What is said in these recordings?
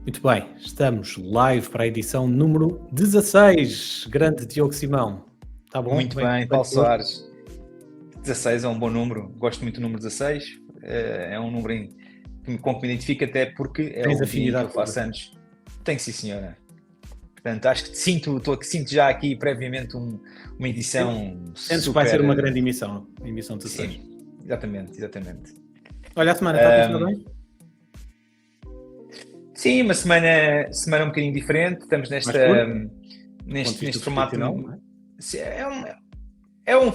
Muito bem, estamos live para a edição número 16. Grande Diogo Simão. Está bom? Muito bem, Paulo Soares. 16 é um bom número, gosto muito do número 16. É um número com que me identifico, até porque é o dia em que eu faço anos. Tem que sim, senhora. Portanto, acho que sinto já aqui previamente uma edição Antes super... vai ser uma grande emissão 16. Sim, exatamente. Olha, a semana está a funcionar bem? Sim, uma semana um bocadinho diferente. Estamos neste formato. Não é? É um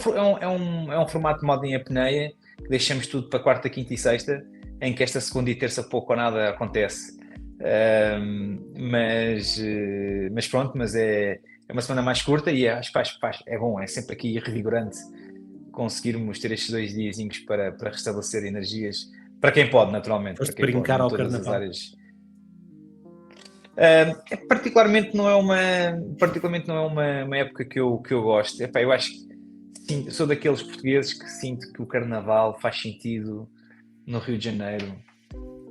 formato de moda em apneia, que deixamos tudo para quarta, quinta e sexta, em que esta segunda e terça pouco ou nada acontece. Mas pronto, mas é uma semana mais curta e acho que é bom, é sempre aqui revigorante conseguirmos ter estes 2 diazinhos para restabelecer energias, para quem pode, naturalmente. Para quem brincar pode, ao carnaval. As áreas. Particularmente não é uma época que eu gosto. Eu acho que sou daqueles portugueses que sinto que o carnaval faz sentido no Rio de Janeiro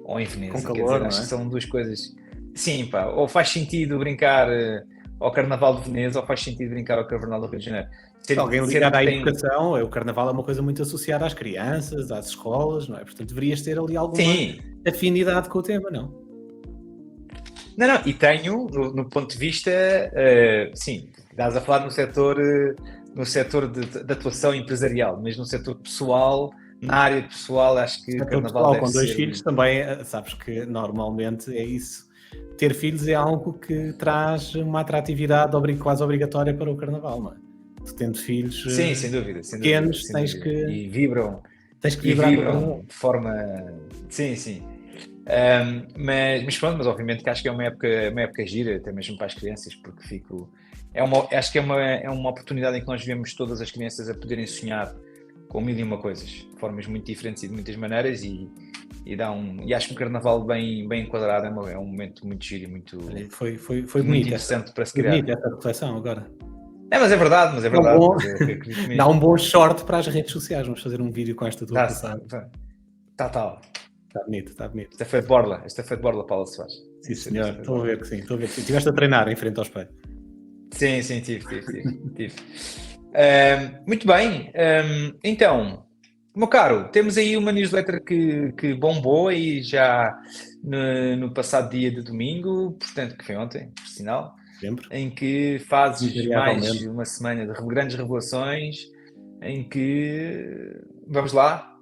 ou em Veneza. Com calor, não é? Acho que são duas coisas. Sim, ou faz sentido brincar ao Carnaval de Veneza ou faz sentido brincar ao Carnaval do Rio de Janeiro. Se alguém ligado à educação, o Carnaval é uma coisa muito associada às crianças, às escolas, não é? Portanto, deverias ter ali alguma afinidade com o tema, não? Não, e tenho, no ponto de vista, sim, estás a falar no setor de atuação empresarial, mas no setor pessoal, na área pessoal, acho que o Carnaval deve com 2 ser... filhos também, sabes que normalmente é isso. Ter filhos é algo que traz uma atratividade quase obrigatória para o Carnaval, não é? Tu tendo filhos sim, sem dúvida, pequenos, tens que... E vibram. Tens que vibrar de forma... Sim. Mas pronto, mas obviamente que acho que é uma época gira, até mesmo para as crianças, porque acho que é uma oportunidade em que nós vemos todas as crianças a poderem sonhar com 1001 coisas, de formas muito diferentes e de muitas maneiras, e acho que o Carnaval bem enquadrado é um momento muito giro e muito, foi muito interessante para se criar. Bonita essa reflexão agora. Mas é verdade. Dá um bom short para as redes sociais. Vamos fazer um vídeo com esta tua passada. Tal. Está bonito. Esta foi de borla, Paulo Soares. Sim, senhor. Estou a ver que sim. Estiveste a treinar em frente ao espelho. Sim, tive. Muito bem. Então, meu caro, temos aí uma newsletter que bombou aí já no passado dia de domingo, portanto, que foi ontem, por sinal. Sempre. Em que fazes mais uma semana de grandes revelações, em que... Vamos lá,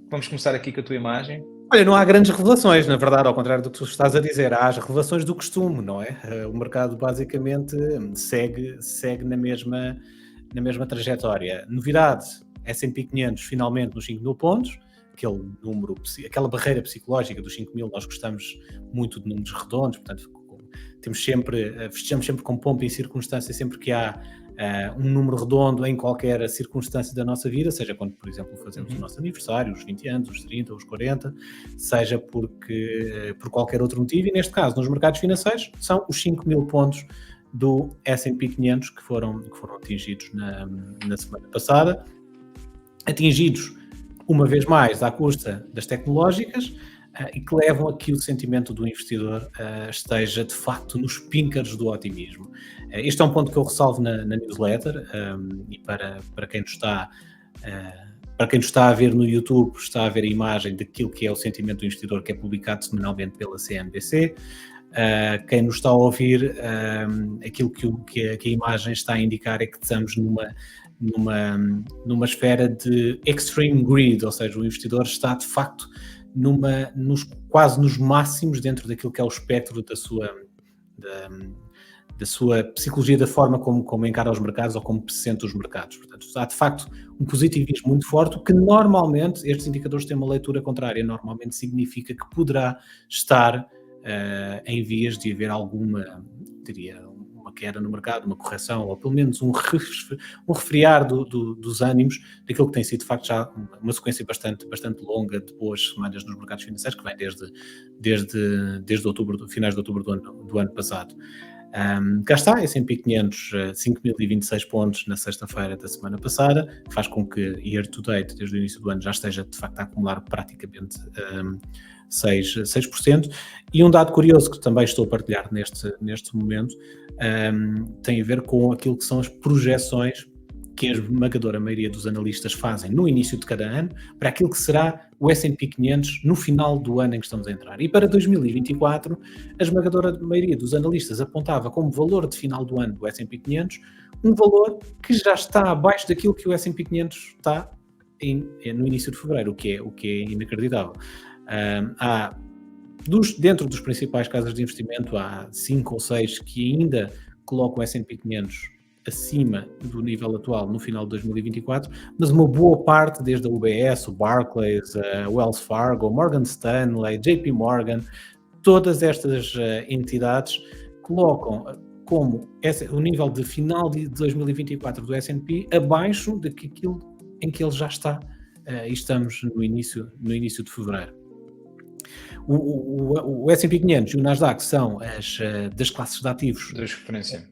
vamos começar aqui com a tua imagem. Olha, não há grandes revelações, na verdade, ao contrário do que tu estás a dizer, há as revelações do costume, não é? O mercado basicamente segue na mesma trajetória. Novidade, S&P 500 finalmente nos 5.000 pontos, aquela barreira psicológica dos 5.000, nós gostamos muito de números redondos, portanto festejamos sempre com pompa e circunstância sempre que há um número redondo em qualquer circunstância da nossa vida, seja quando, por exemplo, fazemos o nosso aniversário, os 20 anos, os 30, os 40, seja por qualquer outro motivo, e neste caso, nos mercados financeiros, são os 5.000 pontos do S&P 500 que foram atingidos na semana passada, atingidos uma vez mais à custa das tecnológicas, e que levam a que o sentimento do investidor esteja de facto nos píncaros do otimismo. Este é um ponto que eu ressalvo na newsletter, e para quem nos está a ver no YouTube, está a ver a imagem daquilo que é o sentimento do investidor, que é publicado semanalmente pela CNBC. Quem nos está a ouvir, aquilo que a imagem está a indicar é que estamos numa esfera de extreme greed, ou seja, o investidor está de facto quase nos máximos dentro daquilo que é o espectro da sua psicologia, da forma como encara os mercados ou como se sente os mercados. Portanto, há de facto um positivismo muito forte, que normalmente, estes indicadores têm uma leitura contrária, normalmente significa que poderá estar em vias de haver alguma, diria, uma queda no mercado, uma correção, ou pelo menos um refriar dos ânimos daquilo que tem sido de facto já uma sequência bastante longa de boas semanas nos mercados financeiros, que vem desde finais de outubro do ano passado. Cá está, S&P 500, 5.026 pontos na sexta-feira da semana passada, faz com que year to date, desde o início do ano, já esteja de facto a acumular praticamente 6%. E um dado curioso que também estou a partilhar neste momento tem a ver com aquilo que são as projeções que a esmagadora maioria dos analistas fazem no início de cada ano para aquilo que será o S&P 500 no final do ano em que estamos a entrar. E para 2024, a esmagadora maioria dos analistas apontava como valor de final do ano do S&P 500 um valor que já está abaixo daquilo que o S&P 500 está no início de fevereiro, o que é inacreditável. Dentro dos principais casas de investimento, há 5 ou 6 que ainda colocam o S&P 500 acima do nível atual no final de 2024, mas uma boa parte, desde a UBS, o Barclays, a Wells Fargo, Morgan Stanley, JP Morgan, todas estas entidades colocam como o nível de final de 2024 do S&P abaixo daquilo em que ele já está, e estamos no início de fevereiro. O S&P 500 e o Nasdaq são das classes de ativos de referência.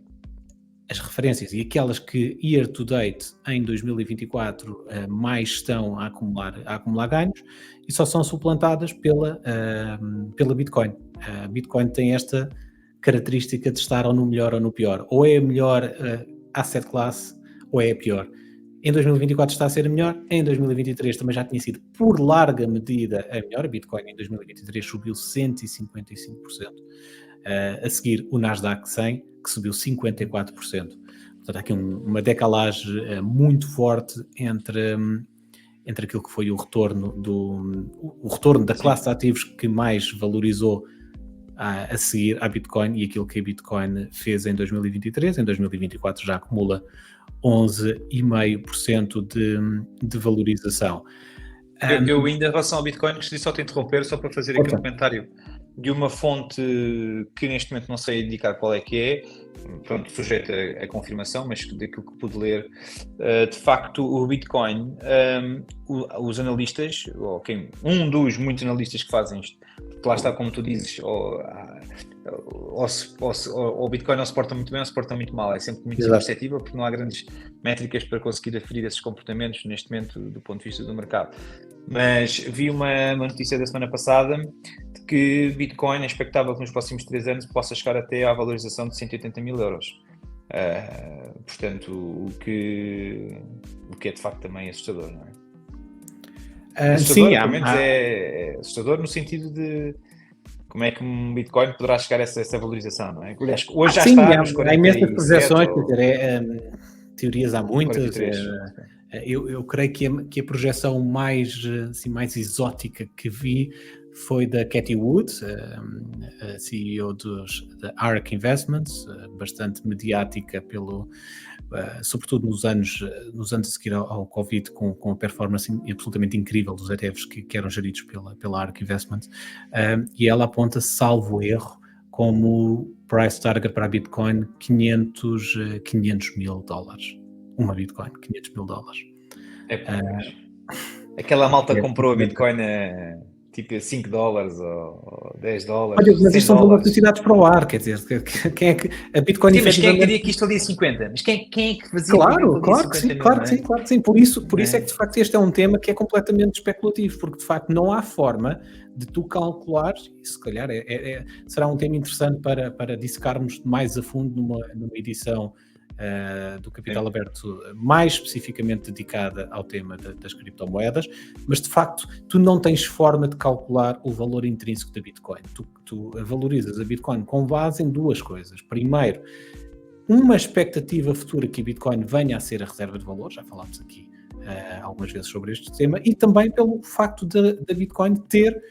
As referências e aquelas que year to date em 2024 mais estão a acumular ganhos e só são suplantadas pela Bitcoin. A Bitcoin tem esta característica de estar ou no melhor ou no pior. Ou é a melhor asset class ou é a pior. Em 2024 está a ser a melhor, em 2023 também já tinha sido por larga medida a melhor. A Bitcoin em 2023 subiu 155%. A seguir o Nasdaq 100, que subiu 54%. Portanto, há aqui uma decalagem muito forte entre aquilo que foi o retorno da classe de ativos que mais valorizou a seguir à Bitcoin e aquilo que a Bitcoin fez em 2023. Em 2024 já acumula 11,5% de valorização. Eu ainda em relação ao Bitcoin gostaria só de interromper, só para fazer aqui um comentário de uma fonte que neste momento não sei indicar qual é que é, pronto, sujeito a confirmação, mas daquilo que pude ler, de facto o Bitcoin, os analistas, ou um dos muitos analistas que fazem isto, porque lá está, como tu dizes, o Bitcoin não se porta muito bem ou se porta muito mal, é sempre muito perceptível porque não há grandes métricas para conseguir aferir esses comportamentos neste momento do ponto de vista do mercado. Mas vi uma notícia da semana passada de que Bitcoin é expectável que nos próximos 3 anos possa chegar até à valorização de 180 mil euros. Portanto, o que é de facto também assustador, não é? Assustador, sim, ao menos é assustador no sentido de como é que um Bitcoin poderá chegar a essa valorização, não é? Hoje já está nos 47. Há imensas projeções, teorias há muitas. Eu creio que a projeção mais exótica que vi foi da Cathie Wood, a CEO da ARK Investments, bastante mediática sobretudo nos anos a seguir ao Covid, com a performance absolutamente incrível dos ETFs que eram geridos pela ARK Investments, e ela aponta, salvo erro, como price target para a Bitcoin $500 mil. Uma Bitcoin, $500 mil. Aquela malta comprou a Bitcoin a tipo $5 ou $10. Olha, mas isto são valores tirados para o ar, quer dizer, quem é que a Bitcoin... Sim, mas quem é que diria que isto valia 50? Mas quem é que fazia? Claro que sim. Por isso é que de facto este é um tema que é completamente especulativo, porque de facto não há forma de tu calcular, e se calhar será um tema interessante para dissecarmos mais a fundo numa edição do Capital Aberto mais especificamente dedicada ao tema das criptomoedas, mas de facto tu não tens forma de calcular o valor intrínseco da Bitcoin. Tu valorizas a Bitcoin com base em duas coisas. Primeiro, uma expectativa futura que a Bitcoin venha a ser a reserva de valor, já falámos aqui algumas vezes sobre este tema, e também pelo facto da Bitcoin ter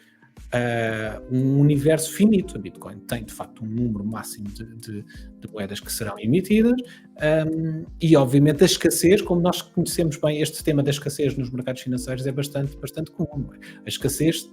um universo finito. A Bitcoin tem de facto um número máximo de moedas que serão emitidas, e obviamente a escassez, como nós conhecemos bem, este tema da escassez nos mercados financeiros é bastante comum. A escassez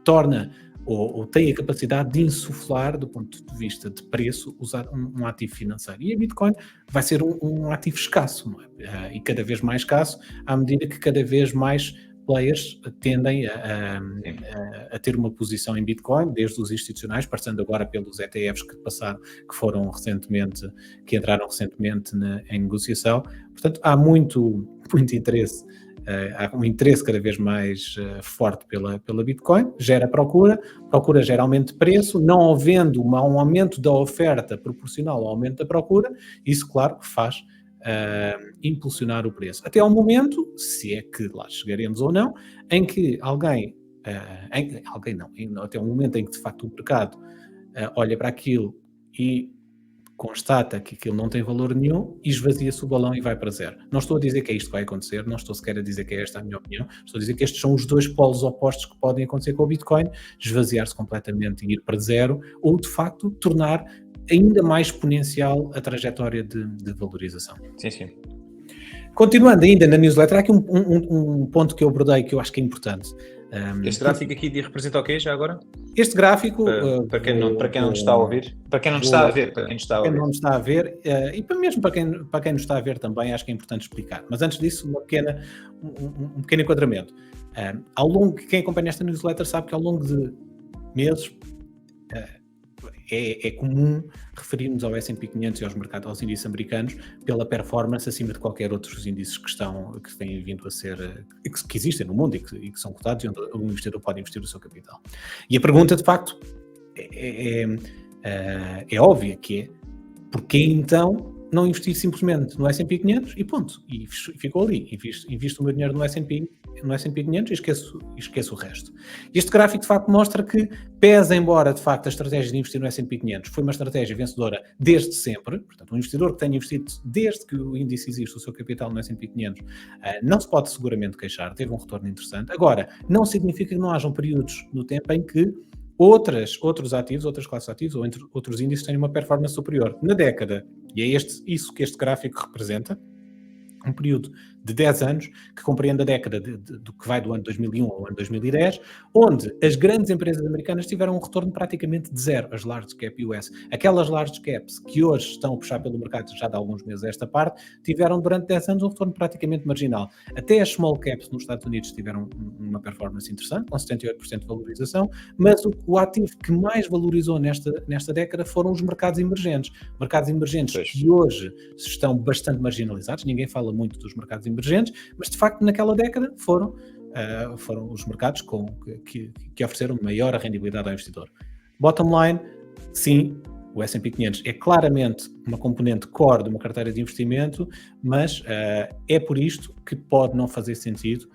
torna ou tem a capacidade de insuflar, do ponto de vista de preço, usar um ativo financeiro. E a Bitcoin vai ser um ativo escasso, não é? E cada vez mais escasso, à medida que cada vez mais players tendem a ter uma posição em Bitcoin, desde os institucionais, passando agora pelos ETFs que entraram recentemente em negociação. Portanto, há muito interesse. Há um interesse cada vez mais forte pela Bitcoin, gera procura gera aumento de preço, não havendo um aumento da oferta proporcional ao aumento da procura, isso claro que faz impulsionar o preço. Até ao momento, se é que lá chegaremos ou não, em que até o momento em que de facto o mercado olha para aquilo e constata que aquilo não tem valor nenhum e esvazia-se o balão e vai para zero. Não estou a dizer que é isto que vai acontecer, não estou sequer a dizer que é esta a minha opinião, estou a dizer que estes são os dois polos opostos que podem acontecer com o Bitcoin, esvaziar-se completamente e ir para zero, ou de facto tornar ainda mais exponencial a trajetória de valorização. Sim. Continuando ainda na newsletter, há aqui um ponto que eu abordei que eu acho que é importante. Este gráfico aqui representa o quê já agora? Este gráfico... Para quem não está a ouvir, para quem não está a ver, para quem está a ouvir. Para quem não está a ver, e mesmo para quem não está a ver também, acho que é importante explicar. Mas antes disso, um pequeno enquadramento. Quem acompanha esta newsletter sabe que ao longo de meses é comum referirmos ao S&P 500 e aos índices americanos pela performance acima de qualquer outros índices que têm vindo a ser, que existem no mundo e que são cotados e onde o investidor pode investir o seu capital. E a pergunta, de facto, é óbvia, que é: porquê então não investir simplesmente no S&P 500 e ponto? E ficou ali. Invisto o meu dinheiro no S&P 500 e esqueço o resto. Este gráfico, de facto, mostra que, pese embora, de facto, a estratégia de investir no S&P 500 foi uma estratégia vencedora desde sempre, portanto, um investidor que tenha investido desde que o índice existe, o seu capital no S&P 500, não se pode seguramente queixar, teve um retorno interessante. Agora, não significa que não hajam períodos no tempo em que outros ativos, outras classes de ativos ou entre outros índices têm uma performance superior. Na década, e é isso que este gráfico representa, um período de 10 anos, que compreende a década do que vai do ano 2001 ao ano 2010, onde as grandes empresas americanas tiveram um retorno praticamente de zero, as large cap US. Aquelas large caps que hoje estão a puxar pelo mercado já de alguns meses esta parte, tiveram durante 10 anos um retorno praticamente marginal. Até as small caps nos Estados Unidos tiveram uma performance interessante, com 78% de valorização, mas o ativo que mais valorizou nesta década foram os mercados emergentes. Mercados emergentes que hoje estão bastante marginalizados, ninguém fala muito dos mercados emergentes, mas de facto naquela década foram os mercados que ofereceram maior rendibilidade ao investidor. Bottom line, sim, o S&P 500 é claramente uma componente core de uma carteira de investimento, mas é por isto que pode não fazer sentido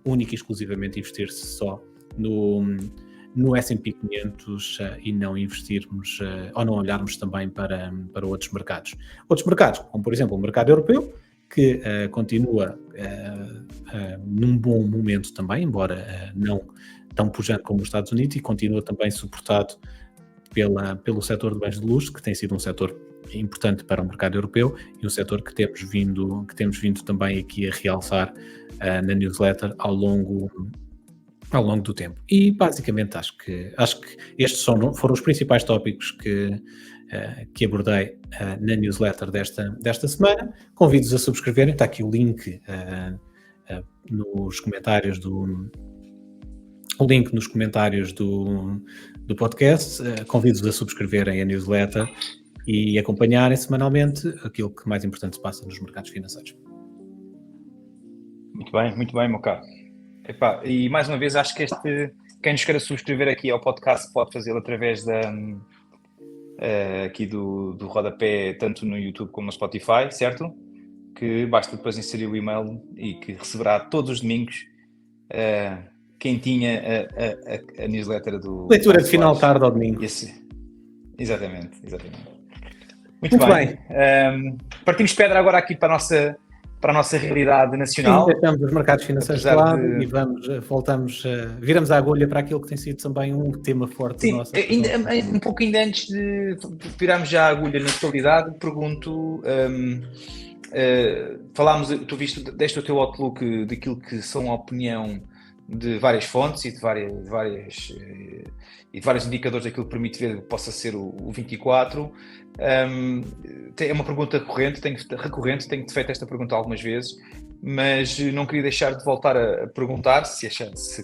única e exclusivamente investir-se só no S&P 500 e não investirmos ou não olharmos também para outros mercados. Outros mercados, como por exemplo o mercado europeu, que continua num bom momento também, embora não tão pujante como os Estados Unidos, e continua também suportado pelo setor de bens de luxo, que tem sido um setor importante para o mercado europeu e um setor que temos vindo também aqui a realçar na newsletter ao longo do tempo. E basicamente acho que estes foram os principais tópicos que abordei na newsletter desta semana. Convido-os a subscreverem, está aqui o link nos comentários do podcast. Convido-os a subscreverem a newsletter e acompanharem semanalmente aquilo que mais importante se passa nos mercados financeiros. Muito bem, meu caro. E mais uma vez, acho que quem nos queira subscrever aqui ao podcast pode fazê-lo através aqui do rodapé, tanto no YouTube como no Spotify, certo? Que basta depois inserir o e-mail e que receberá todos os domingos quem tinha a newsletter do... Leitura de final de tarde ao domingo. Exatamente. Muito bem. Partimos pedra agora aqui para a nossa realidade nacional. Sim, deixamos os mercados financeiros de lado e viramos a agulha para aquilo que tem sido também um tema forte. Sim, um pouco ainda antes de virarmos já a agulha na totalidade, pergunto, falámos, deste o teu outlook daquilo que são a opinião de várias fontes e de vários indicadores daquilo que permite ver que possa ser o 24. É uma pergunta recorrente, tenho feito esta pergunta algumas vezes, mas não queria deixar de voltar a perguntar, se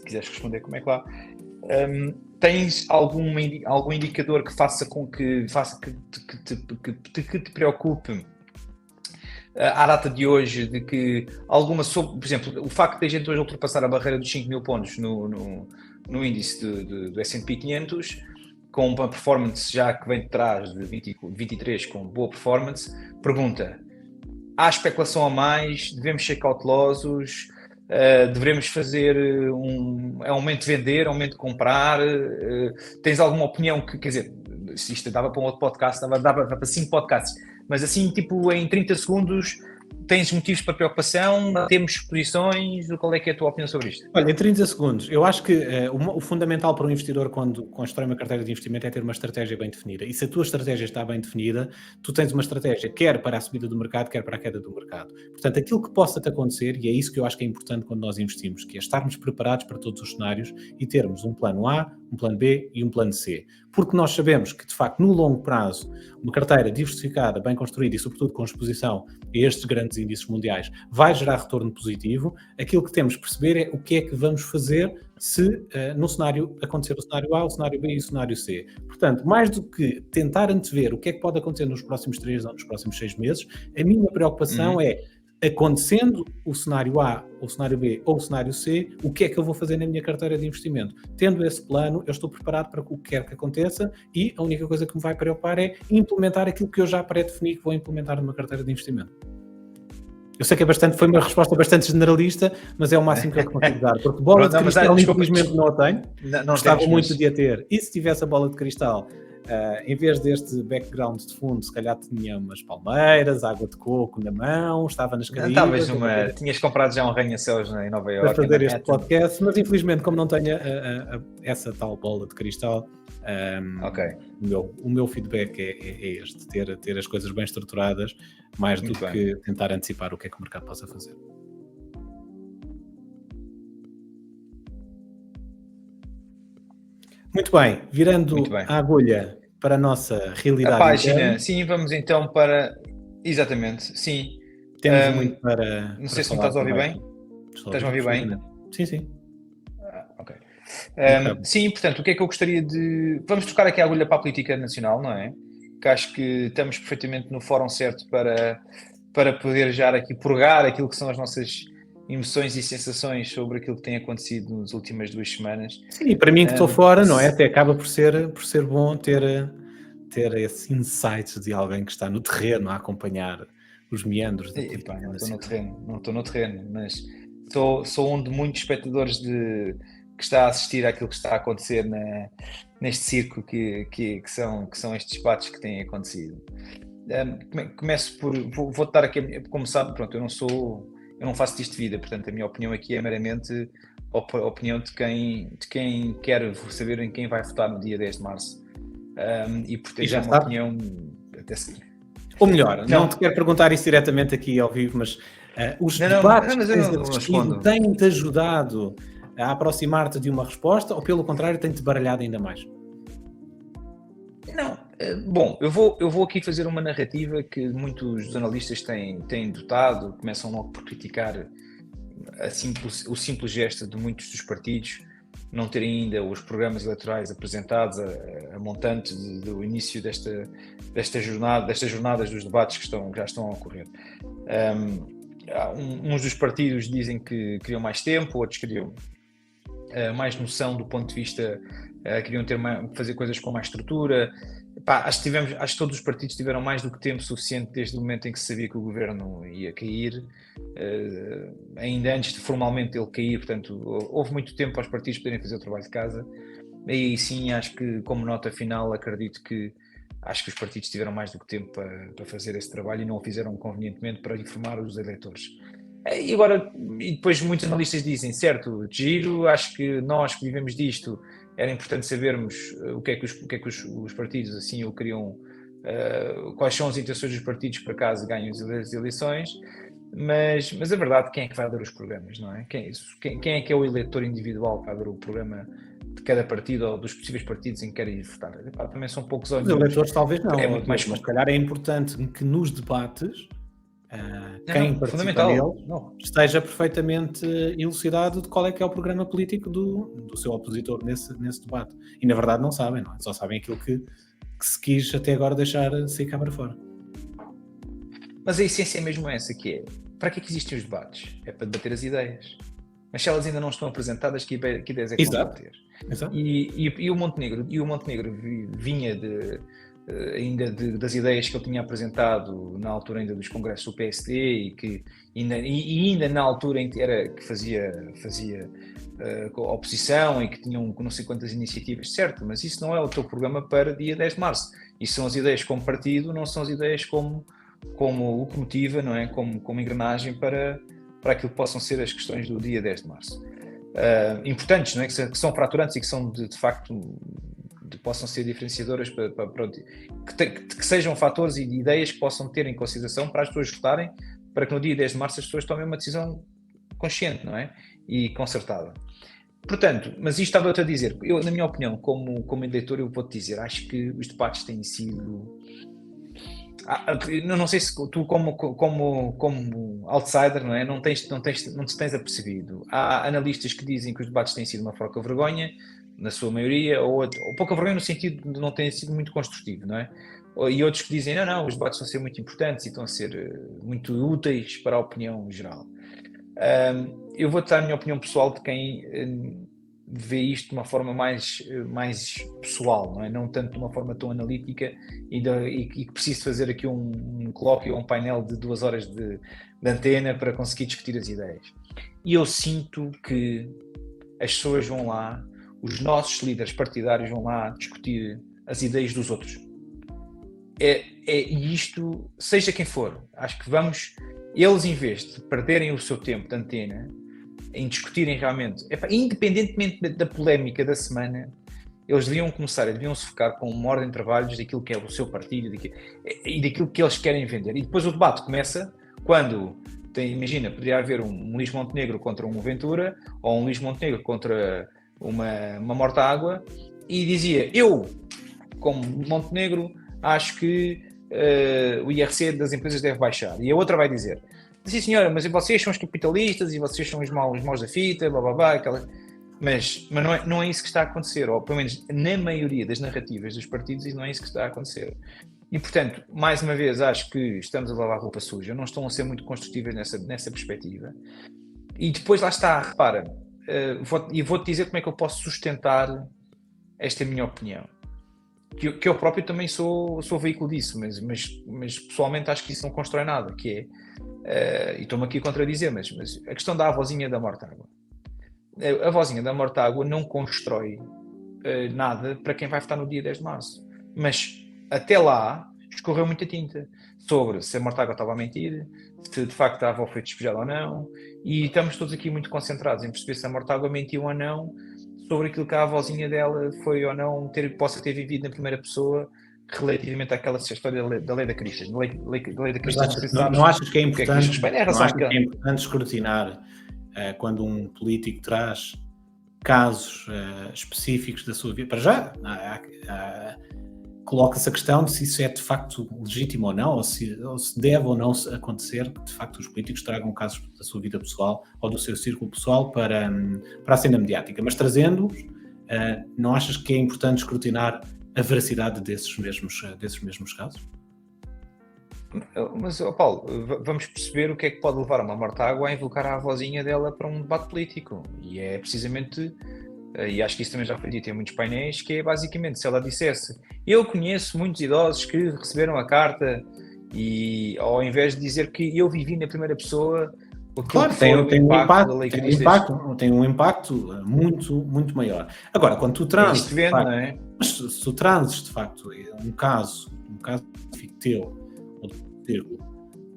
quiseres responder, como é que lá. Tens algum indicador que faça com que te preocupe à data de hoje, de que por exemplo, o facto de a gente hoje ultrapassar a barreira dos 5.000 pontos no índice do S&P 500, com uma performance já que vem de trás de 23 com boa performance, pergunta: há especulação a mais? Devemos ser cautelosos? Devemos fazer é um momento de vender, é um momento de comprar? Tens alguma opinião que, quer dizer, se isto dava para um outro podcast, dava para 5 podcasts, mas assim, tipo, em 30 segundos, tens motivos para preocupação? Temos posições? Qual é que é a tua opinião sobre isto? Olha, em 30 segundos, eu acho que o fundamental para um investidor quando constrói uma carteira de investimento é ter uma estratégia bem definida. E se a tua estratégia está bem definida, tu tens uma estratégia quer para a subida do mercado, quer para a queda do mercado. Portanto, aquilo que possa-te acontecer, e é isso que eu acho que é importante quando nós investimos, que é estarmos preparados para todos os cenários e termos um plano A, um plano B e um plano C. Porque nós sabemos que, de facto, no longo prazo, uma carteira diversificada, bem construída e, sobretudo, com exposição a estes grandes índices mundiais, vai gerar retorno positivo. Aquilo que temos que perceber é o que é que vamos fazer se no cenário acontecer o cenário A, o cenário B e o cenário C. Portanto, mais do que tentar antever o que é que pode acontecer nos próximos 3 ou nos próximos 6 meses, a minha preocupação é, acontecendo o cenário A, o cenário B ou o cenário C, o que é que eu vou fazer na minha carteira de investimento? Tendo esse plano, eu estou preparado para o que quer que aconteça e a única coisa que me vai preocupar é implementar aquilo que eu já pré-defini que vou implementar numa carteira de investimento. Eu sei que foi uma resposta bastante generalista, mas é o máximo que eu consigo dar, porque bola de cristal infelizmente não a tenho, gostava muito de a ter, e se tivesse a bola de cristal, em vez deste background de fundo, se calhar tinha umas palmeiras, água de coco na mão, estava nas Caraíbas. Tinhas comprado já um arranha-céus em Nova Iorque para fazer este podcast, mas infelizmente como não tenho essa tal bola de cristal, o meu feedback é este, ter as coisas bem estruturadas, mais do que tentar antecipar o que é que o mercado possa fazer. Muito bem, virando a agulha para a nossa realidade. A página, interna. Sim, vamos então para... Exatamente, sim. Temos muito para... Não sei se me estás a ouvir bem. Estás a ouvir bem? Sim. Ok. Sim, portanto, o que é que eu gostaria de... Vamos tocar aqui a agulha para a política nacional, não é? Que acho que estamos perfeitamente no fórum certo para poder já aqui purgar aquilo que são as nossas emoções e sensações sobre aquilo que tem acontecido nas últimas 2 semanas. Sim, e para mim que estou fora, não é? Até acaba por ser bom ter esse insight de alguém que está no terreno a acompanhar os meandros da política. Não estou no terreno, mas sou um de muitos espectadores que está a assistir àquilo que está a acontecer neste circo que são estes debates que têm acontecido. Começo por... Vou dar aqui, como sabe, pronto, eu não faço disto de vida, portanto a minha opinião aqui é meramente a opinião de quem quer saber em quem vai votar no dia 10 de março. E portanto já é uma opinião até seguir. Ou melhor, não te quero perguntar isso diretamente aqui ao vivo, mas os debates que tens assistido têm-te ajudado a aproximar-te de uma resposta ou pelo contrário têm-te baralhado ainda mais? Não, bom, eu vou aqui fazer uma narrativa que muitos analistas têm dotado, começam logo por criticar o simples gesto de muitos dos partidos não terem ainda os programas eleitorais apresentados a montante do início destas jornadas dos debates que já estão a ocorrer. Uns dos partidos dizem que queriam mais tempo, outros queriam mais noção do ponto de vista, queriam fazer coisas com mais estrutura. Acho que todos os partidos tiveram mais do que tempo suficiente desde o momento em que se sabia que o governo ia cair, ainda antes de formalmente ele cair, portanto houve muito tempo para os partidos poderem fazer o trabalho de casa. Aí sim, acho que como nota final acredito que acho que os partidos tiveram mais do que tempo para fazer esse trabalho e não o fizeram convenientemente para informar os eleitores. E depois muitos analistas dizem, certo, giro, acho que nós que vivemos disto era importante sabermos o que é que os partidos assim o queriam, quais são as intenções dos partidos para caso ganhem as eleições. Mas a verdade, quem é que vai ler os programas, não é? Quem é que é o eleitor individual que vai ler o programa de cada partido ou dos possíveis partidos em que quer ir votar? Também são poucos Os olhinhos. eleitores talvez não, É muito mais... mas se calhar é importante que nos debates quem participa fundamental. nele esteja perfeitamente elucidado de qual é que é o programa político do seu opositor nesse debate. E na verdade não sabem, não é? Só sabem aquilo que se quis até agora deixar sair cá para fora. Mas a essência é mesmo essa, que é, para que é que existem os debates? É para debater as ideias. Mas se elas ainda não estão apresentadas, que ideias é que vão ter? Exato. E o Montenegro vinha ainda das ideias que ele tinha apresentado na altura ainda dos congressos do PSD e ainda na altura em que fazia oposição e que tinham não sei quantas iniciativas, certo, mas isso não é o teu programa para dia 10 de março. Isso são as ideias como partido, não são as ideias como locomotiva, não é? Como engrenagem para aquilo que possam ser as questões do dia 10 de março. Importantes, não é? Que são fraturantes e que são de facto possam ser diferenciadoras que sejam fatores e ideias que possam ter em consideração para as pessoas votarem, para que no dia 10 de março as pessoas tomem uma decisão consciente, não é? E concertada. Portanto, mas isto estava-te a dizer, eu, na minha opinião, como eleitor, eu vou-te dizer, acho que os debates têm sido... não sei se tu como outsider, não é? Não te tens apercebido. Há analistas que dizem que os debates têm sido uma fraca vergonha, na sua maioria, ou pouca vergonha no sentido de não terem sido muito construtivo, não é? E outros que dizem, não, os debates estão a ser muito importantes e estão a ser muito úteis para a opinião geral. Eu vou dar a minha opinião pessoal de quem vê isto de uma forma mais pessoal, não é? Não tanto de uma forma tão analítica e que preciso fazer aqui um colóquio ou um painel de 2 horas de antena para conseguir discutir as ideias. E eu sinto que as pessoas vão lá, os nossos líderes partidários vão lá discutir as ideias dos outros. E isto, seja quem for, acho que eles em vez de perderem o seu tempo de antena em discutirem realmente, independentemente da polémica da semana, eles deviam se focar com uma ordem de trabalhos daquilo que é o seu partido e daquilo que eles querem vender. E depois o debate começa quando, imagina, poderia haver um Luís Montenegro contra um Ventura, ou um Luís Montenegro contra uma Mortágua, e dizia, eu, como Montenegro, acho que o IRC das empresas deve baixar. E a outra vai dizer, sim senhora, mas vocês são os capitalistas e vocês são os maus da fita, blá blá blá, aquela... mas não é isso que está a acontecer, ou pelo menos na maioria das narrativas dos partidos, não é isso que está a acontecer. E portanto, mais uma vez, acho que estamos a lavar roupa suja, não estão a ser muito construtivas nessa perspectiva. E depois lá está, repara, e vou-te dizer como é que eu posso sustentar esta minha opinião. Que eu próprio também sou veículo disso, mas pessoalmente acho que isso não constrói nada, que é, e estou-me aqui a contradizer, mas a questão da avózinha da Mortágua. A avózinha da Mortágua não constrói nada para quem vai votar no dia 10 de março. Mas até lá escorreu muita tinta sobre se a Mortágua estava a mentir, se de facto a avó foi despejada ou não, e estamos todos aqui muito concentrados em perceber se a Mortágua mentiu ou não, sobre aquilo que a avózinha dela foi ou não, possa ter vivido na primeira pessoa relativamente àquela história da lei da Cristas. Da lei da Cristas, não achas que é importante, não achas que é importante escrutinar quando um político traz casos específicos da sua vida? Para já, coloca-se a questão de se isso é de facto legítimo ou não, ou se deve ou não acontecer que de facto os políticos tragam casos da sua vida pessoal ou do seu círculo pessoal para a cena mediática. Mas trazendo-os, não achas que é importante escrutinar a veracidade desses mesmos casos? Mas, Paulo, vamos perceber o que é que pode levar uma Mortágua a invocar a avózinha dela para um debate político. E é precisamente, e acho que isso também já foi dito em muitos painéis, que é basicamente, se ela dissesse, eu conheço muitos idosos que receberam a carta e ao invés de dizer que eu vivi na primeira pessoa, claro, tem um impacto muito, muito maior. Agora, quando tu trazes, mas se tu trazes de facto um caso teu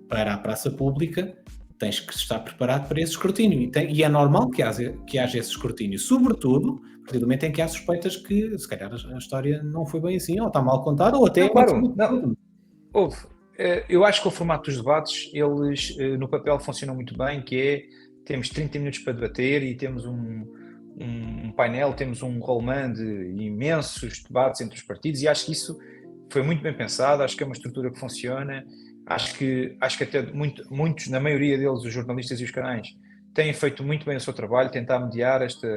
para a praça pública, tens que estar preparado para esse escrutínio. E é normal que haja esse escrutínio, sobretudo a partir do momento em que há suspeitas que se calhar a história não foi bem assim, ou está mal contada, ou até... Não, claro, não. eu acho que o formato dos debates, eles no papel funcionam muito bem, que é, temos 30 minutos para debater e temos um painel, temos um rolemã de imensos debates entre os partidos, e acho que isso foi muito bem pensado, acho que é uma estrutura que funciona, acho que até muitos, na maioria deles, os jornalistas e os canais, têm feito muito bem o seu trabalho, tentar mediar este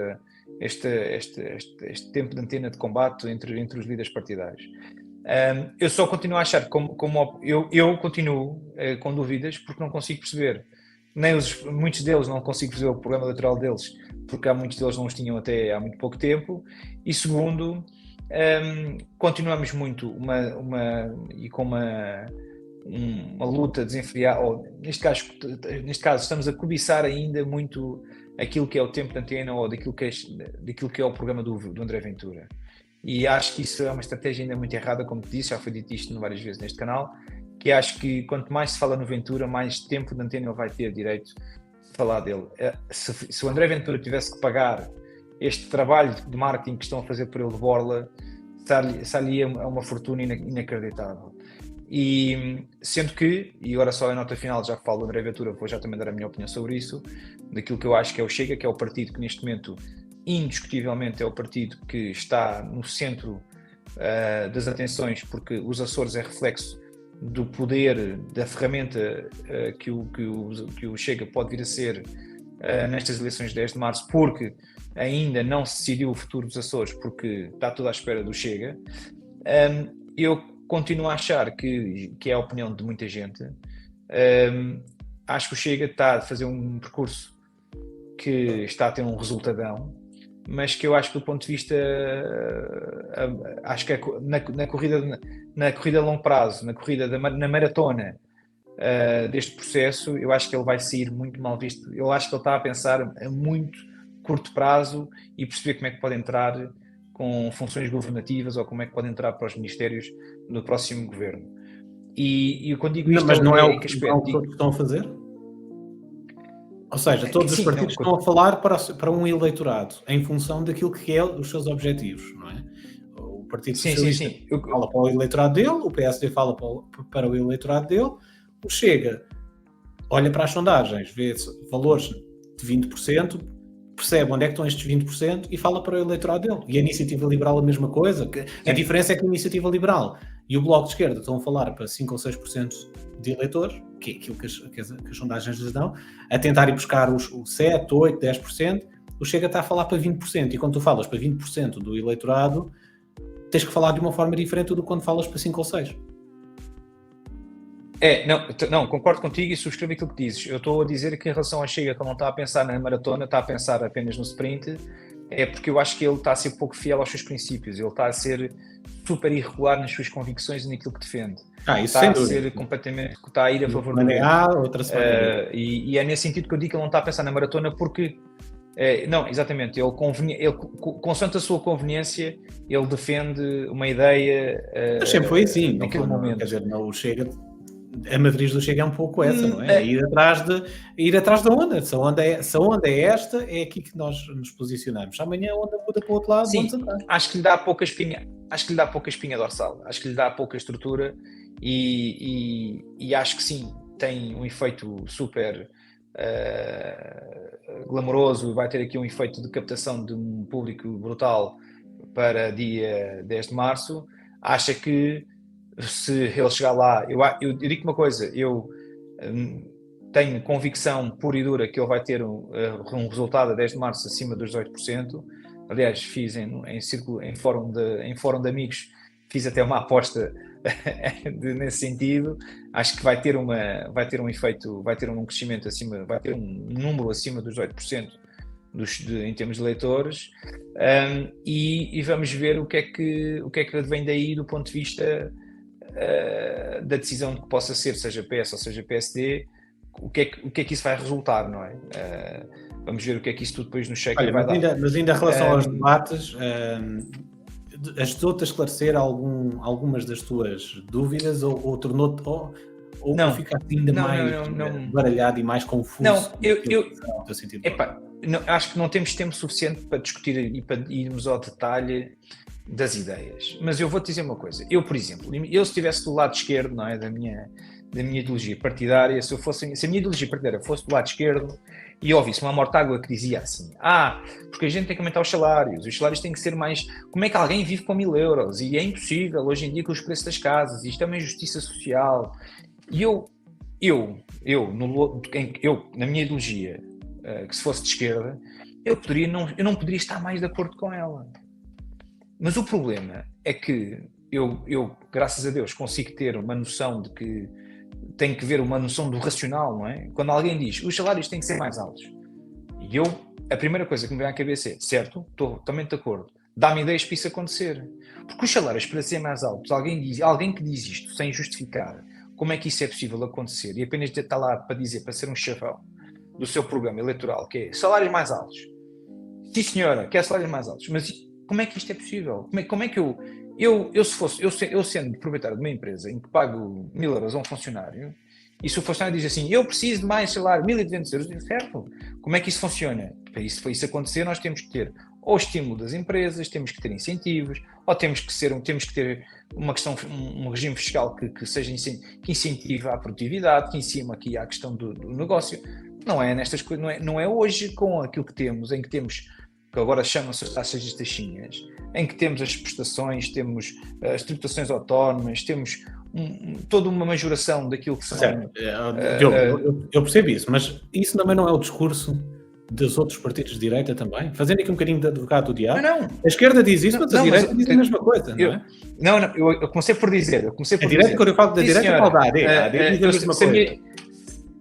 tempo de antena de combate entre os líderes partidários. Eu só continuo a achar, eu continuo com dúvidas, porque não consigo perceber, muitos deles não consigo perceber o programa eleitoral deles, porque há muitos deles não os tinham até há muito pouco tempo, e segundo, continuamos muito com uma luta desenfreada, ou neste caso estamos a cobiçar ainda muito aquilo que é o tempo de antena, ou daquilo que é o programa do André Ventura. E acho que isso é uma estratégia ainda muito errada, como te disse, já foi dito isto várias vezes neste canal, que acho que quanto mais se fala no Ventura, mais tempo de antena ele vai ter direito de falar dele. Se o André Ventura tivesse que pagar este trabalho de marketing que estão a fazer por ele de borla, salia uma fortuna inacreditável. E sendo que, e agora só a nota final, já que falo do André Ventura, vou já também dar a minha opinião sobre isso, daquilo que eu acho que é o Chega, que é o partido que neste momento indiscutivelmente é o partido que está no centro das atenções, porque os Açores é reflexo do poder, da ferramenta que o Chega pode vir a ser nestas eleições de 10 de março, porque ainda não se decidiu o futuro dos Açores, porque está tudo à espera do Chega. Eu continuo a achar que é a opinião de muita gente. Acho que o Chega está a fazer um percurso que está a ter um resultadão, mas que eu acho que do ponto de vista, acho que na corrida a longo prazo, na maratona deste processo, eu acho que ele vai sair muito mal visto. Eu acho que ele está a pensar a muito curto prazo e perceber como é que pode entrar com funções governativas, ou como é que pode entrar para os ministérios no próximo governo. E quando digo isto, mas não é o que todos estão a fazer? Ou seja, todos os partidos estão a falar para um eleitorado em função daquilo que é os seus objetivos, não é? O Partido Socialista fala para o eleitorado dele, o PSD fala para o eleitorado dele, o Chega olha para as sondagens, vê valores de 20%, percebe onde é que estão estes 20% e fala para o eleitorado dele. E a Iniciativa Liberal a mesma coisa. A diferença é que a Iniciativa Liberal e o Bloco de Esquerda estão a falar para 5 ou 6% de eleitores, que é aquilo que as sondagens lhes dão, a tentar ir buscar os 7, 8, 10%, o Chega está a falar para 20%, e quando tu falas para 20% do eleitorado, tens que falar de uma forma diferente do que quando falas para 5 ou 6. Não, concordo contigo e subscrevo aquilo que dizes. Eu estou a dizer que em relação ao Chega, que ele não está a pensar na maratona, está a pensar apenas no sprint, é porque eu acho que ele está a ser pouco fiel aos seus princípios, ele está a ser super irregular nas suas convicções e naquilo que defende. Isso está a ser completamente, está a ir a favor do e é nesse sentido que eu digo que ele não está a pensar na maratona, porque não, exatamente, ele consoante a sua conveniência, ele defende uma ideia. Mas sempre foi assim, naquele momento. Quer dizer, não, o Chega, a matriz do Chega é um pouco essa, não é? Ir atrás da onda. Se a onda é esta, é aqui que nós nos posicionamos. Amanhã a onda muda para o outro lado, sim, acho que lhe dá pouca espinha dorsal, acho que lhe dá pouca estrutura e acho que sim, tem um efeito super glamouroso, vai ter aqui um efeito de captação de um público brutal para dia 10 de março. Acha que se ele chegar lá, eu digo uma coisa, eu tenho convicção pura e dura que ele vai ter um resultado a 10 de março acima dos 18%. Aliás, fiz em fórum de amigos, fiz até uma aposta nesse sentido. Acho que vai ter um efeito, vai ter um crescimento acima, vai ter um número acima dos 18% em termos de eleitores, e vamos ver o que é que vem daí do ponto de vista da decisão que possa ser, seja PS ou seja PSD, o que é que isso vai resultar, não é? Vamos ver o que é que isso tudo depois no Chega vai dar. Mas ainda em relação aos debates, ajudou-te a esclarecer algumas das tuas dúvidas, ou tornou-te, ou ficaste ainda mais baralhado e mais confuso? Não, acho que não temos tempo suficiente para discutir e para irmos ao detalhe das ideias, mas eu vou-te dizer uma coisa. Eu, por exemplo, se estivesse do lado esquerdo, não é, da minha ideologia partidária, se a minha ideologia partidária fosse do lado esquerdo e eu ouvisse uma mortágua que dizia assim, porque a gente tem que aumentar os salários têm que ser mais, como é que alguém vive com 1.000 euros? E é impossível hoje em dia com os preços das casas, isto é uma injustiça social. E na minha ideologia, que se fosse de esquerda, eu não poderia estar mais de acordo com ela. Mas o problema é que eu, graças a Deus, consigo ter uma noção de que tem que ver uma noção do racional, não é? Quando alguém diz, os salários têm que ser mais altos. E a primeira coisa que me vem à cabeça é, certo, estou totalmente de acordo, dá-me ideias para isso acontecer. Porque os salários para ser mais altos, alguém que diz isto sem justificar como é que isso é possível acontecer e apenas está lá para dizer, para ser um chavão do seu programa eleitoral, que é salários mais altos. Sim, senhora, quer salários mais altos, mas como é que isto é possível? Como é que eu sendo proprietário de uma empresa em que pago 1.000 euros a um funcionário, e se o funcionário diz assim, eu preciso de mais salário, 1.200 euros, eu digo, certo, como é que isso funciona? Para isso acontecer, nós temos que ter ou estímulo das empresas, temos que ter incentivos, ou temos que ter uma questão, um regime fiscal que incentive a produtividade, que incima aqui a questão do negócio. Não é nestas coisas, não é hoje com aquilo que temos, em que temos, que agora chamam-se as taxas de taxinhas, em que temos as prestações, temos as tributações autónomas, temos toda uma majoração daquilo que são... Eu percebo isso, mas isso também não é o discurso dos outros partidos de direita também? Fazendo aqui um bocadinho de advogado do diabo? Não. A esquerda diz isso, mas a direita diz a mesma coisa, não é? Eu comecei por dizer... Quando eu falo da direita, falo da AD. A AD diz a mesma coisa.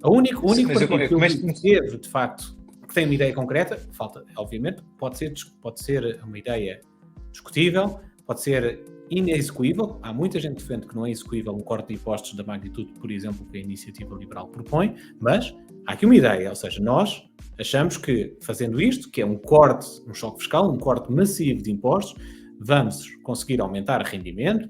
O único partido que eu teve, de facto, que tem uma ideia concreta, falta, obviamente, pode ser uma ideia discutível, pode ser inexecuível. Há muita gente que defende que não é execuível um corte de impostos da magnitude, por exemplo, que a Iniciativa Liberal propõe, mas há aqui uma ideia, ou seja, nós achamos que fazendo isto, que é um choque fiscal, um corte massivo de impostos, vamos conseguir aumentar rendimento,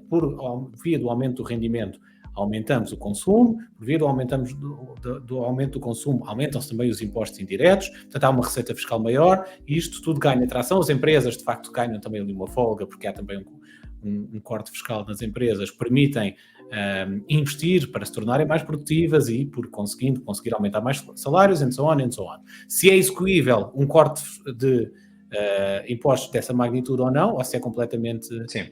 via do aumento do rendimento aumentamos o consumo, por via do aumento do consumo, aumentam-se também os impostos indiretos, portanto há uma receita fiscal maior e isto tudo ganha tração. As empresas, de facto, ganham também ali uma folga, porque há também um corte fiscal nas empresas que permitem investir para se tornarem mais produtivas e, por conseguir aumentar mais salários, and so on. Se é execuível um corte de impostos dessa magnitude ou não, ou se é completamente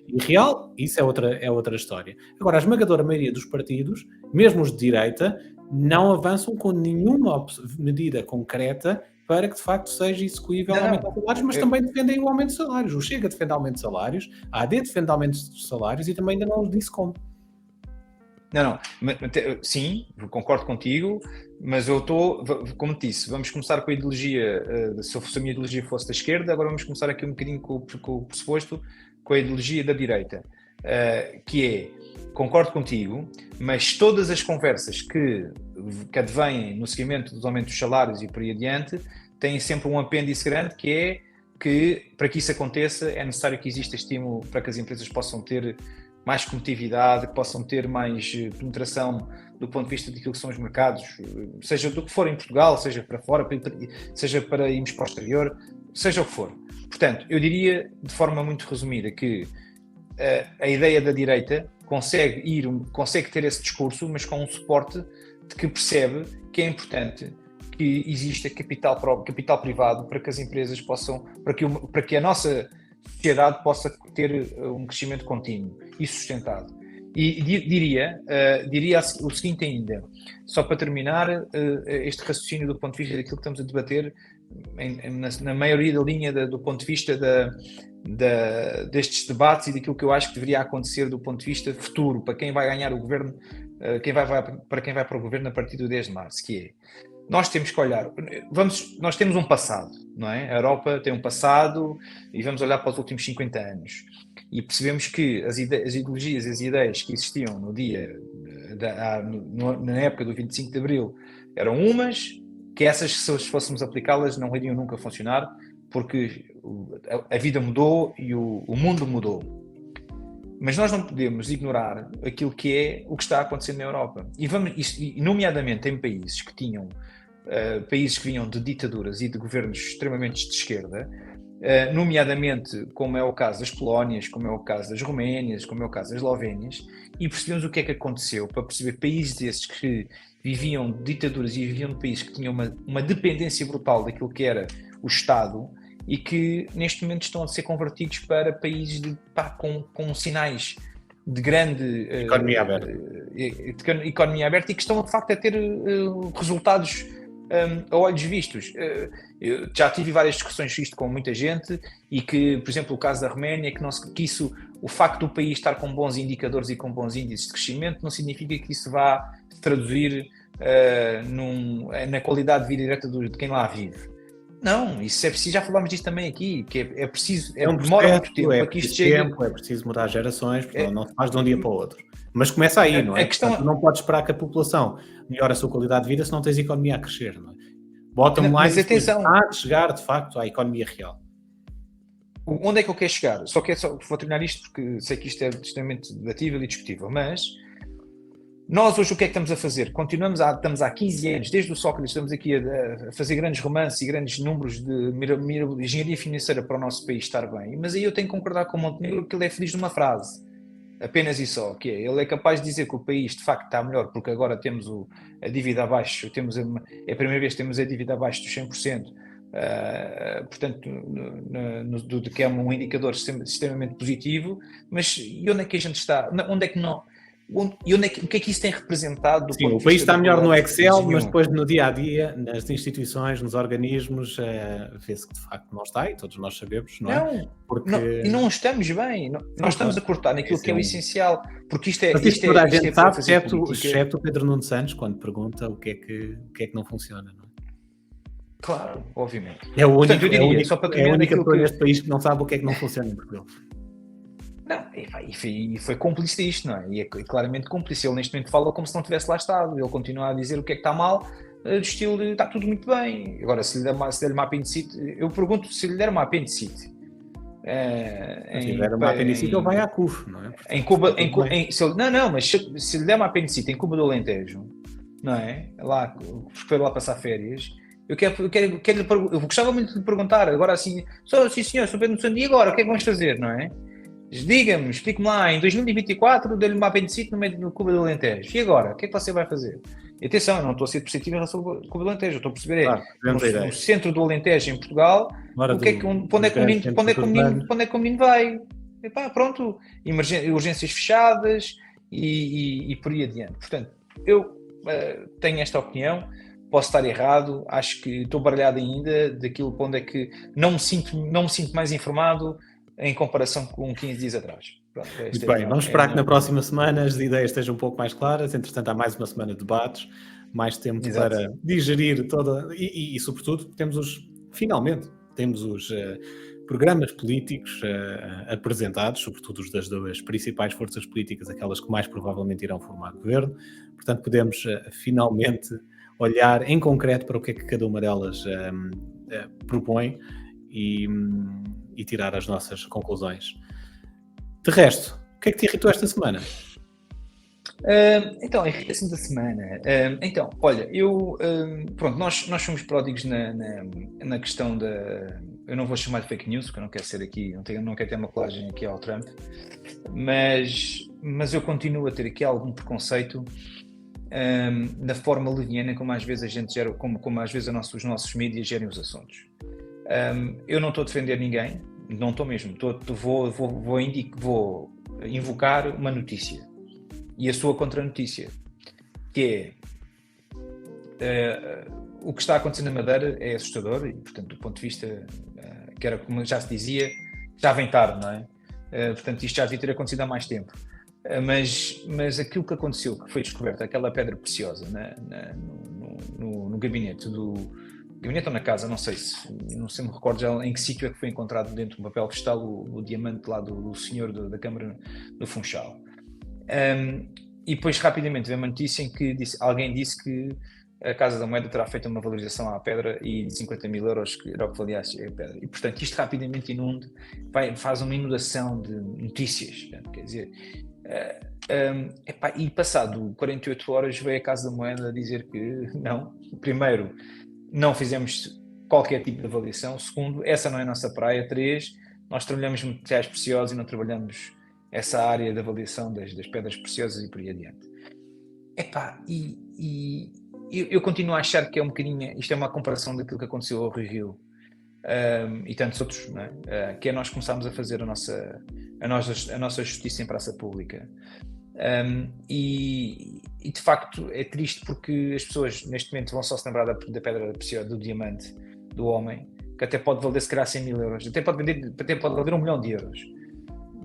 irreal, isso é outra história. Agora, a esmagadora maioria dos partidos, mesmo os de direita, não avançam com nenhuma medida concreta para que de facto seja execuível aumentar os salários, mas também defendem o aumento de salários. O Chega defende aumento de salários, a AD defende aumento de salários e também ainda não disse como. Sim, concordo contigo, mas como te disse, vamos começar com a ideologia, se a minha ideologia fosse da esquerda, agora vamos começar aqui um bocadinho com o pressuposto, com a ideologia da direita, que é, concordo contigo, mas todas as conversas que advêm no seguimento dos aumentos dos salários e por aí adiante, têm sempre um apêndice grande, que é que, para que isso aconteça, é necessário que exista estímulo para que as empresas possam ter mais competitividade, que possam ter mais penetração do ponto de vista daquilo que são os mercados, seja do que for em Portugal, seja para fora, seja para irmos para o exterior, seja o que for. Portanto, eu diria, de forma muito resumida, que a ideia da direita consegue ter esse discurso, mas com um suporte de que percebe que é importante que exista capital privado para que as empresas possam, para que a nossa sociedade possa ter um crescimento contínuo e sustentado. E diria o seguinte ainda, só para terminar este raciocínio do ponto de vista daquilo que estamos a debater, na maioria da linha do ponto de vista destes debates e daquilo que eu acho que deveria acontecer do ponto de vista futuro, para quem vai ganhar o governo, para quem vai para o governo a partir do 10 de março, que é, nós temos que olhar, nós temos um passado, não é? A Europa tem um passado e vamos olhar para os últimos 50 anos e percebemos que as ideologias e as ideias que existiam na época do 25 de Abril eram umas, que essas, se fôssemos aplicá-las, não iriam nunca funcionar, porque a vida mudou e o mundo mudou. Mas nós não podemos ignorar aquilo que é o que está acontecendo na Europa. E nomeadamente em países que vinham de ditaduras e de governos extremamente de esquerda, nomeadamente como é o caso das Polónias, como é o caso das Roménias, como é o caso das Eslovénias, e percebemos o que é que aconteceu, para perceber países esses que viviam de ditaduras e viviam de países que tinham uma dependência brutal daquilo que era o Estado, e que neste momento estão a ser convertidos para países com sinais de grande economia aberta e que estão de facto a ter resultados a olhos vistos. Eu já tive várias discussões isto com muita gente, e que, por exemplo, o caso da Roménia, o facto do país estar com bons indicadores e com bons índices de crescimento não significa que isso vá se traduzir na qualidade de vida direta de quem lá vive. Não, isso é preciso, já falámos disto também aqui, que é preciso, demora muito tempo para que isto chegue. É preciso mudar gerações, porque não se faz de um dia para o outro. Mas começa aí, não é? Portanto, não podes esperar que a população melhore a sua qualidade de vida se não tens economia a crescer, não é? Bottom line, há de chegar, de facto, à economia real. Onde é que eu quero chegar? Vou terminar isto porque sei que isto é extremamente debatível e discutível, mas nós hoje o que é que estamos a fazer? Estamos há 15 anos, desde o Sócrates, estamos aqui a fazer grandes romances e grandes números de engenharia financeira para o nosso país estar bem, mas aí eu tenho que concordar com o Montenegro que ele é feliz numa frase, apenas e só, que é, ele é capaz de dizer que o país de facto está melhor porque agora temos a dívida abaixo, é a primeira vez que temos a dívida abaixo dos 100%, portanto, que é um indicador extremamente positivo, mas e onde é que a gente está? Onde é que não... o que é que isso tem representado? Sim, o país está melhor no Excel, mas depois no dia-a-dia, nas instituições, nos organismos, vê-se que de facto não está, e todos nós sabemos, não é? E não estamos bem, nós estamos a cortar naquilo que é o essencial, porque isto é... Toda a gente sabe, exceto o Pedro Nuno Santos, quando pergunta o que é que não funciona, não é? Claro, obviamente. É o único, portanto, é a única pessoa neste país que não sabe o que é que não funciona em Portugal. Não, e foi cúmplice disto, não é? E é claramente cúmplice. Ele neste momento fala como se não tivesse lá estado. Ele continua a dizer o que é que está mal, do estilo de está tudo muito bem. Agora, se lhe der uma apendicite, eu pergunto se lhe der uma apendicite. Se lhe der uma apendicite, ele vai à CUF, não é? Mas se lhe der uma apendicite em Cuba do Alentejo, não é? Lá, foi lá passar férias. Eu gostava muito de lhe perguntar, agora assim, sim senhor, Sr. Pedro Santos, e agora, o que é que vamos fazer, não é? Diga-me, explique-me lá, em 2024 deu-lhe uma apendicite no meio do Cuba do Alentejo. E agora? O que é que você vai fazer? E atenção, eu não estou a ser perceptível em relação ao Cuba do Alentejo, eu estou a perceber no centro do Alentejo, em Portugal, onde é que o menino vai? Epá, pronto, urgências fechadas e por aí adiante. Portanto, eu tenho esta opinião, posso estar errado, acho que estou baralhado ainda daquilo para onde é que não me sinto mais informado em comparação com 15 dias atrás. Pronto, muito bem, vamos esperar que na próxima semana as ideias estejam um pouco mais claras. Entretanto, há mais uma semana de debates, mais tempo para digerir toda... E sobretudo, finalmente temos os programas políticos apresentados, sobretudo os das duas principais forças políticas, aquelas que mais provavelmente irão formar governo. Portanto, podemos finalmente olhar em concreto para o que é que cada uma delas propõe e tirar as nossas conclusões. De resto, o que é que te irritou esta semana? Então, a irritação da semana. Então, olha, pronto, nós somos pródigos na questão da... Eu não vou chamar de fake news, porque eu não quero ser aqui, não quero ter uma colagem aqui ao Trump, mas eu continuo a ter aqui algum preconceito na forma leviana como às vezes a gente gera, como às vezes os nossos mídias gerem os assuntos. Eu não estou a defender ninguém, não estou mesmo, vou invocar uma notícia e a sua contranotícia, que é o que está acontecendo na Madeira é assustador e, portanto, do ponto de vista, que era como já se dizia, já vem tarde, não é? Portanto, isto já devia ter acontecido há mais tempo. Mas aquilo que aconteceu, que foi descoberta, aquela pedra preciosa no gabinete gabinete ou na casa, não sei me recordo já em que sítio é que foi encontrado dentro de um papel vegetal o diamante lá do senhor da Câmara do Funchal. E depois rapidamente veio uma notícia em que alguém disse que a Casa da Moeda terá feito uma valorização à pedra e de 50 mil euros que era o que valia a pedra. E portanto isto rapidamente faz uma inundação de notícias, quer dizer... e passado 48 horas veio a Casa da Moeda dizer que não, primeiro não fizemos qualquer tipo de avaliação. Segundo, essa não é a nossa praia. 3, nós trabalhamos materiais preciosos e não trabalhamos essa área de avaliação das pedras preciosas e por aí adiante. Epá, eu continuo a achar que é um bocadinho, isto é uma comparação daquilo que aconteceu ao Rui Rio e tantos outros, não é? Que é nós começarmos a fazer a nossa justiça em praça pública. E de facto é triste porque as pessoas neste momento vão só se lembrar da pedra preciosa, do diamante, do homem, que até pode valer se calhar 100 mil euros, até pode valer 1 milhão de euros,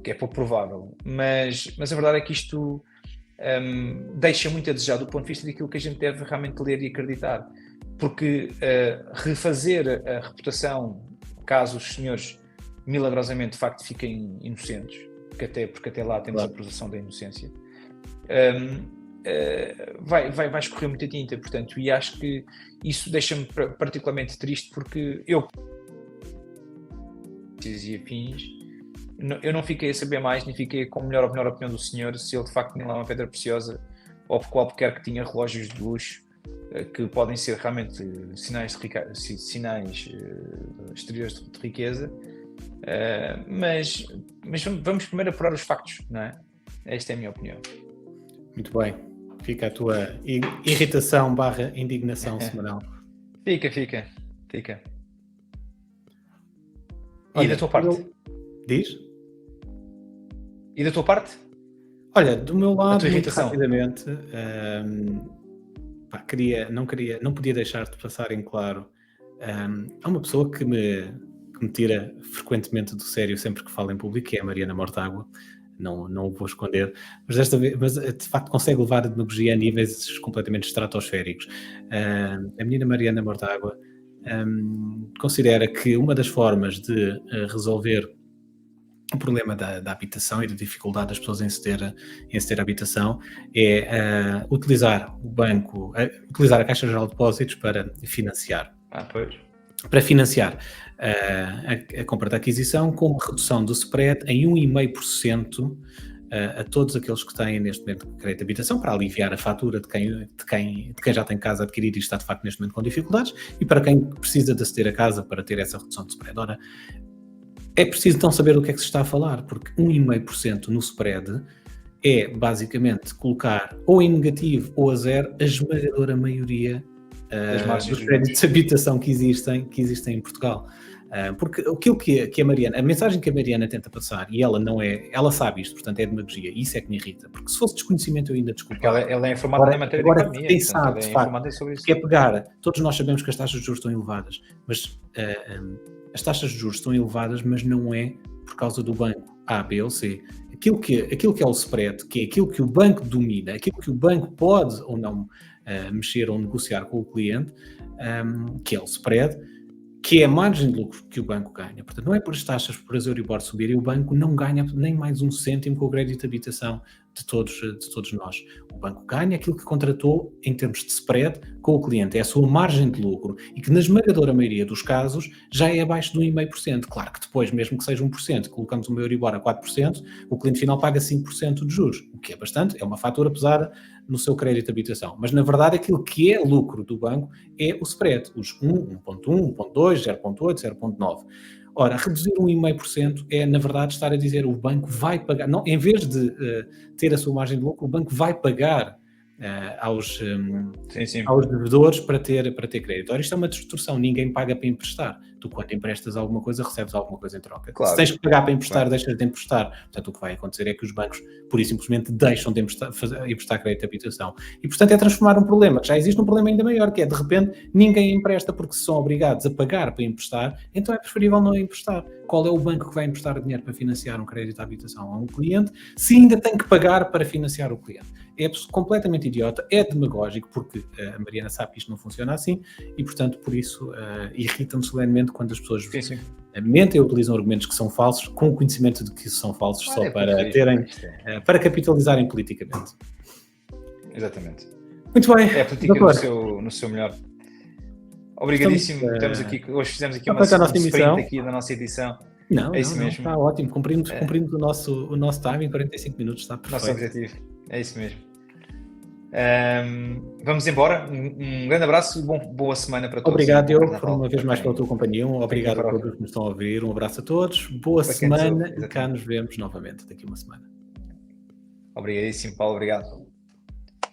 que é pouco provável, mas a verdade é que isto deixa muito a desejar do ponto de vista daquilo que a gente deve realmente ler e acreditar, porque refazer a reputação, caso os senhores milagrosamente de facto fiquem inocentes, porque até lá temos a presunção da inocência, vai escorrer muita tinta, portanto, e acho que isso deixa-me particularmente triste, porque eu e afins, eu não fiquei a saber mais, nem fiquei com a melhor ou menor opinião do senhor se ele de facto tinha lá uma pedra preciosa ou qualquer que tinha relógios de luxo que podem ser realmente sinais exteriores de riqueza, mas vamos primeiro apurar os factos, não é? Esta é a minha opinião. Muito bem. Fica a tua irritação / indignação semanal. Fica. Olha, e da tua parte? Diz? E da tua parte? Olha, do meu lado, muito irritação. rapidamente, não podia deixar de passar em claro. Há uma pessoa que me tira frequentemente do sério sempre que falo em público, que é a Mariana Mortágua. Não o vou esconder, mas desta vez, de facto consegue levar a demagogia a níveis completamente estratosféricos. A menina Mariana Mortágua considera que uma das formas de resolver o problema da habitação e da dificuldade das pessoas em ceder a habitação é utilizar a Caixa Geral de Depósitos para financiar. Para financiar a compra da aquisição com uma redução do spread em 1,5% a todos aqueles que têm neste momento crédito de habitação, para aliviar a fatura de quem já tem casa adquirida e está de facto neste momento com dificuldades, e para quem precisa de aceder a casa para ter essa redução de spread. Ora, é preciso então saber do que é que se está a falar, porque 1,5% no spread é basicamente colocar ou em negativo ou a zero a esmagadora maioria dos créditos de habitação que existem em Portugal. Porque aquilo que a Mariana, a mensagem que a Mariana tenta passar, e ela sabe isto, portanto é demagogia, e isso é que me irrita, porque se fosse desconhecimento eu ainda desculpava. Ela é informada na matéria de economia. Quem sabe, de facto, sobre isso. Que é pegar, todos nós sabemos que as taxas de juros estão elevadas, mas as taxas de juros estão elevadas, mas não é por causa do banco A, B ou C. Aquilo que é o spread, que é aquilo que o banco domina, aquilo que o banco pode ou não mexer ou negociar com o cliente, que é o spread, que é a margem de lucro que o banco ganha. Portanto, não é por as taxas, por as Euribor subir, e o banco não ganha nem mais um cêntimo com o crédito de habitação de todos nós. O banco ganha aquilo que contratou em termos de spread com o cliente, é a sua margem de lucro, e que na esmagadora maioria dos casos já é abaixo de 1,5%. Claro que depois, mesmo que seja 1%, colocamos uma Euribor a 4%, o cliente final paga 5% de juros, o que é bastante, é uma fatura pesada no seu crédito de habitação. Mas, na verdade, aquilo que é lucro do banco é o spread, os 1, 1.1, 1.2, 0.8, 0.9. Ora, reduzir 1,5% é, na verdade, estar a dizer o banco vai pagar, não, em vez de ter a sua margem de lucro, o banco vai pagar aos devedores para ter crédito. Ora, isto é uma distorção, ninguém paga para emprestar. Tu, quando emprestas alguma coisa, recebes alguma coisa em troca. Claro. Se tens que pagar para emprestar, deixas de emprestar. Portanto, o que vai acontecer é que os bancos, pura e simplesmente, deixam de emprestar crédito de habitação. E, portanto, é transformar um problema, que já existe um problema ainda maior, que é, de repente, ninguém empresta porque se são obrigados a pagar para emprestar, então é preferível não emprestar. Qual é o banco que vai emprestar dinheiro para financiar um crédito de habitação a um cliente, se ainda tem que pagar para financiar o cliente? É completamente idiota, é demagógico, porque a Mariana sabe que isto não funciona assim, e, portanto, por isso, irrita-me solenemente quando as pessoas mentem e utilizam argumentos que são falsos, com o conhecimento de que são falsos, só para terem, para capitalizarem politicamente. Exatamente. Muito bem. É a política no seu melhor. Obrigadíssimo. Estamos aqui, hoje fizemos aqui uma sprint aqui da nossa edição. Não, está ótimo. Cumprimos o nosso timing, 45 minutos, está perfeito. Nosso objetivo, é isso mesmo. Vamos embora. Um grande abraço e boa semana para todos. Obrigado, Diogo, por uma vez mais pela tua companhia. Obrigado a para todos que nos estão a ouvir. Um abraço a todos. Boa para quem nos ouve, semana e cá exatamente. nos vemos novamente daqui a uma semana. Obrigadíssimo, Paulo. Obrigado.